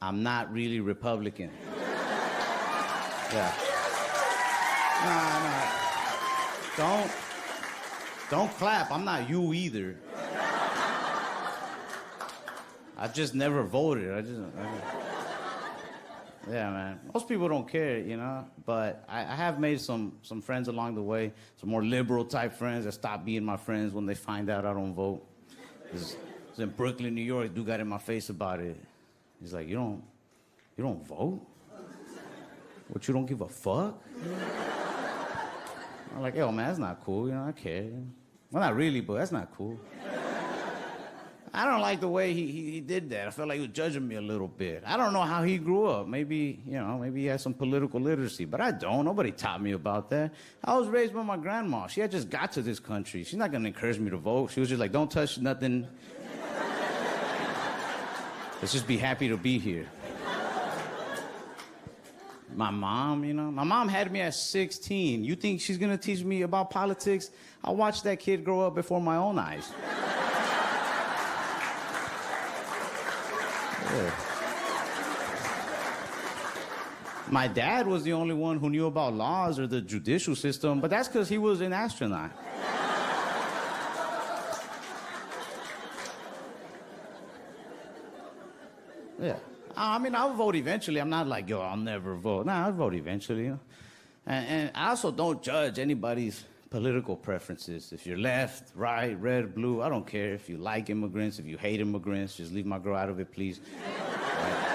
I'm not really Republican. Yeah. Nah. Don't clap. I'm not you either. I just never voted. Yeah, man. Most people don't care, you know? But I have made some friends along the way, some more liberal type friends that stop being my friends when they find out I don't vote. It's in Brooklyn, New York, dude got in my face about it. He's like, you don't vote? What, you don't give a fuck? I'm like, yo, man, that's not cool, you know, I care. Well, not really, but that's not cool. I don't like the way he did that. I felt like he was judging me a little bit. I don't know how he grew up. Maybe he had some political literacy, but I don't. Nobody taught me about that. I was raised by my grandma. She had just got to this country. She's not going to encourage me to vote. She was just like, don't touch nothing. Let's just be happy to be here. My mom had me at 16. You think she's going to teach me about politics? I watched that kid grow up before my own eyes. Yeah. My dad was the only one who knew about laws or the judicial system, but that's because he was an astronaut. Yeah. I mean, I'll vote eventually. I'm not like, yo, I'll never vote. Nah, I'll vote eventually. You know? And I also don't judge anybody's political preferences. If you're left, right, red, blue, I don't care. If you like immigrants, if you hate immigrants, just leave my girl out of it, please. Right?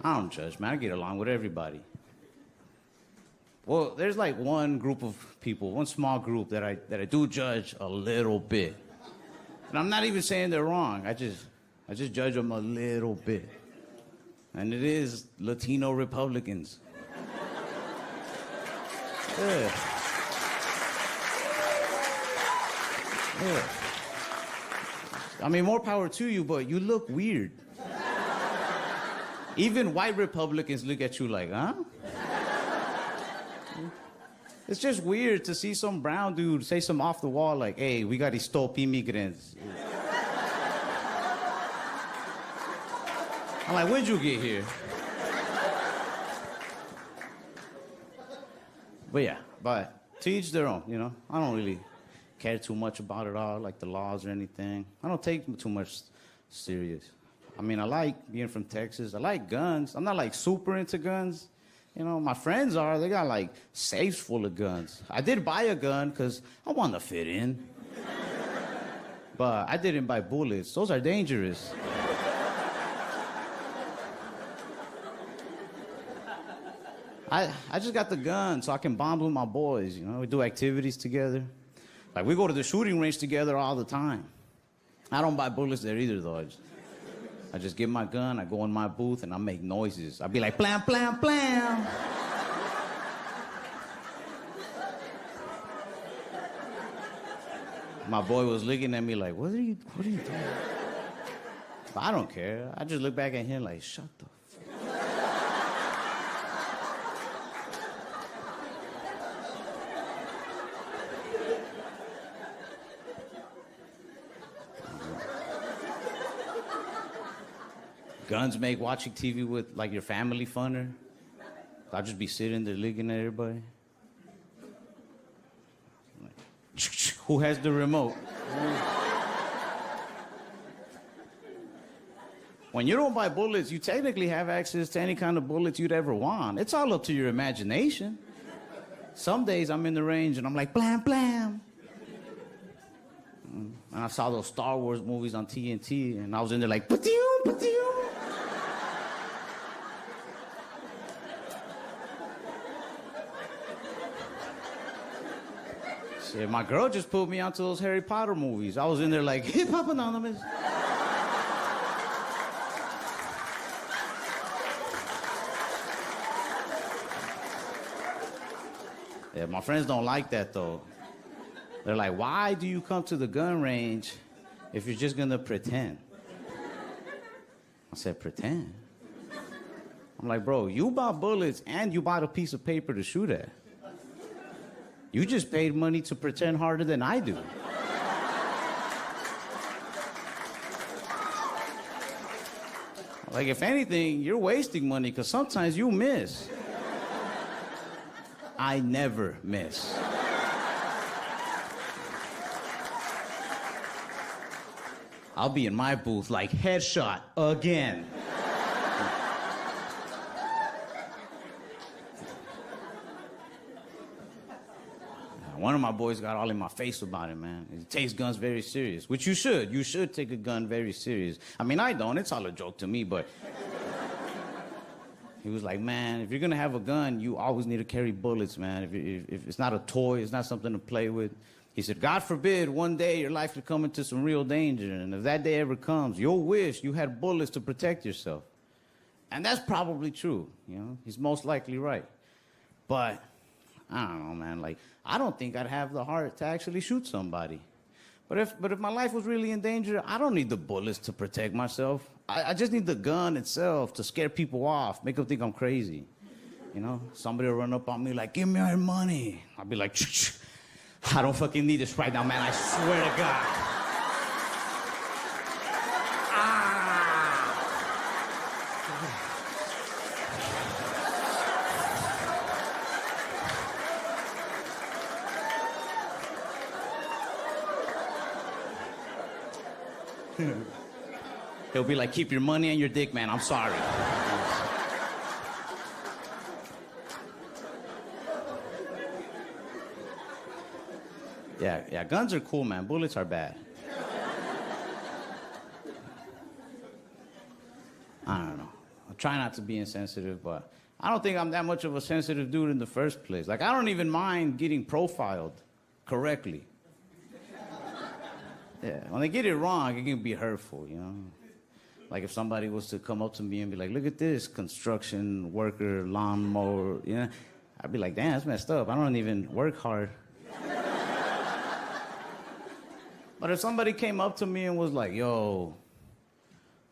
I don't judge, man. I get along with everybody. Well, there's like one group of people, one small group that I do judge a little bit. And I'm not even saying they're wrong. I just judge them a little bit. And it is Latino Republicans. Yeah. Yeah. I mean, more power to you, but you look weird. Even white Republicans look at you like, huh? It's just weird to see some brown dude say some off the wall like, hey, we got to stop immigrants. I'm like, when'd you get here? But yeah, but to each their own, you know? I don't really care too much about it all, like the laws or anything. I don't take too much serious. I mean, I like being from Texas. I like guns. I'm not like super into guns. You know, my friends are. They got like safes full of guns. I did buy a gun because I want to fit in. But I didn't buy bullets. Those are dangerous. I just got the gun so I can bond with my boys, you know? We do activities together. Like, we go to the shooting range together all the time. I don't buy bullets there either, though. I just get my gun, I go in my booth, and I make noises. I be like, blam, blam, blam. My boy was looking at me like, what are you doing? But I don't care. I just look back at him like, shut the fuck. Guns make watching TV with, like, your family funner. I'll just be sitting there looking at everybody. Like, who has the remote? When you don't buy bullets, you technically have access to any kind of bullets you'd ever want. It's all up to your imagination. Some days I'm in the range and I'm like, blam, blam. And I saw those Star Wars movies on TNT, and I was in there like, pa-dew, pa-dew. Shit, my girl just put me onto those Harry Potter movies. I was in there like, Hip Hop Anonymous. Yeah, my friends don't like that, though. They're like, why do you come to the gun range if you're just gonna pretend? I said, pretend? I'm like, bro, you bought bullets and you bought a piece of paper to shoot at. You just paid money to pretend harder than I do. Like, if anything, you're wasting money because sometimes you miss. I never miss. I'll be in my booth like, headshot again. One of my boys got all in my face about it, man. He takes guns very serious, which you should. You should take a gun very serious. I mean, I don't. It's all a joke to me, but... He was like, man, if you're going to have a gun, you always need to carry bullets, man. If it's not a toy, it's not something to play with. He said, God forbid, one day your life could come into some real danger, and if that day ever comes, you'll wish you had bullets to protect yourself. And that's probably true, you know? He's most likely right. But... I don't know, man. Like, I don't think I'd have the heart to actually shoot somebody. But if my life was really in danger, I don't need the bullets to protect myself. I just need the gun itself to scare people off, make them think I'm crazy. You know, somebody will run up on me like, give me your money. I'll be like, I don't fucking need this right now, man. I swear to God. He'll be like, keep your money and your dick, man. I'm sorry. Yeah, guns are cool, man. Bullets are bad. I don't know. I try not to be insensitive, but I don't think I'm that much of a sensitive dude in the first place. Like, I don't even mind getting profiled correctly. Yeah, when they get it wrong, it can be hurtful, you know? Like if somebody was to come up to me and be like, look at this construction worker, lawnmower, you know? I'd be like, damn, that's messed up. I don't even work hard. But if somebody came up to me and was like, yo,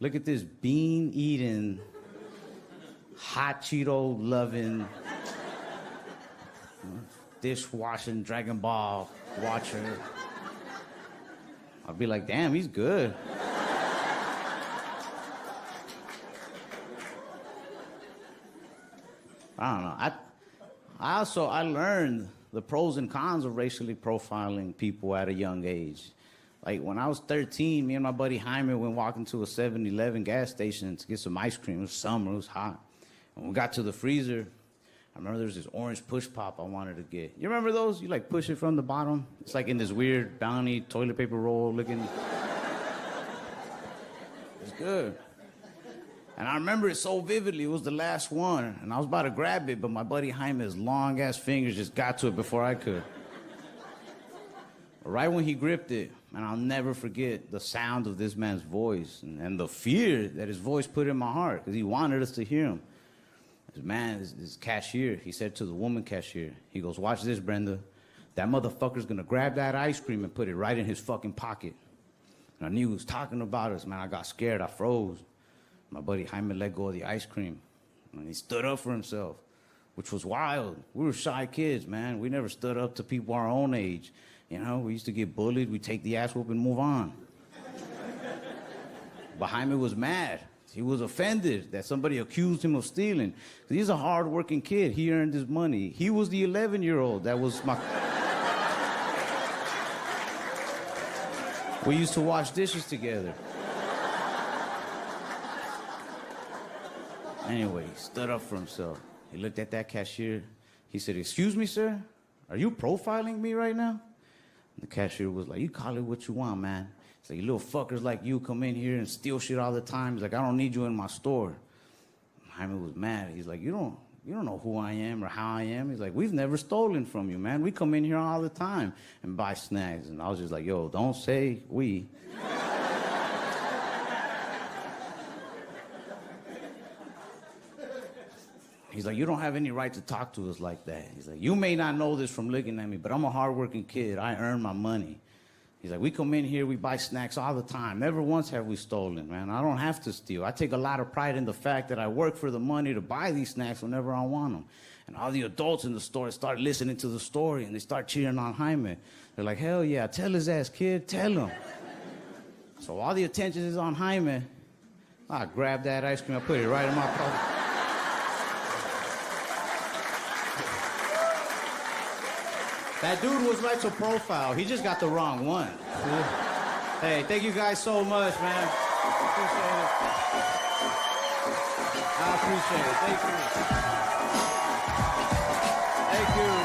look at this bean-eating, hot Cheeto-loving, dishwashing Dragon Ball watcher, I'd be like, damn, he's good. I don't know. I learned the pros and cons of racially profiling people at a young age. Like when I was 13, me and my buddy Jaime went walking to a 7-Eleven gas station to get some ice cream. It was summer, it was hot. When we got to the freezer, I remember there was this orange push pop I wanted to get. You remember those? You like push it from the bottom? It's like in this weird bounty toilet paper roll looking. It's good. And I remember it so vividly. It was the last one. And I was about to grab it, but my buddy Jaime's long-ass fingers just got to it before I could. Right when he gripped it, and I'll never forget the sound of this man's voice and the fear that his voice put in my heart because he wanted us to hear him. This man, this cashier, he said to the woman cashier, he goes, watch this, Brenda. That motherfucker's gonna grab that ice cream and put it right in his fucking pocket. And I knew he was talking about us, man. I got scared, I froze. My buddy Jaime let go of the ice cream. And he stood up for himself, which was wild. We were shy kids, man. We never stood up to people our own age. You know, we used to get bullied, we'd take the ass whoop and move on. But Jaime was mad. He was offended that somebody accused him of stealing. He's a hard-working kid. He earned his money. He was the 11-year-old that was my... We used to wash dishes together. Anyway, he stood up for himself. He looked at that cashier. He said, excuse me, sir? Are you profiling me right now? And the cashier was like, you call it what you want, man. He's like, you little fuckers like you come in here and steal shit all the time. He's like, I don't need you in my store. Jaime was mad. He's like, you don't know who I am or how I am. He's like, we've never stolen from you, man. We come in here all the time and buy snacks. And I was just like, yo, don't say we. He's like, you don't have any right to talk to us like that. He's like, you may not know this from looking at me, but I'm a hardworking kid. I earn my money. He's like, we come in here, we buy snacks all the time. Never once have we stolen, man. I don't have to steal. I take a lot of pride in the fact that I work for the money to buy these snacks whenever I want them. And all the adults in the store start listening to the story, and they start cheering on Jaime. They're like, hell yeah, tell his ass, kid, tell him. So all the attention is on Jaime. I grabbed that ice cream, I put it right in my pocket. That dude was right to profile. He just got the wrong one. Hey, thank you guys so much, man. Appreciate it. I appreciate it. Thank you. Thank you.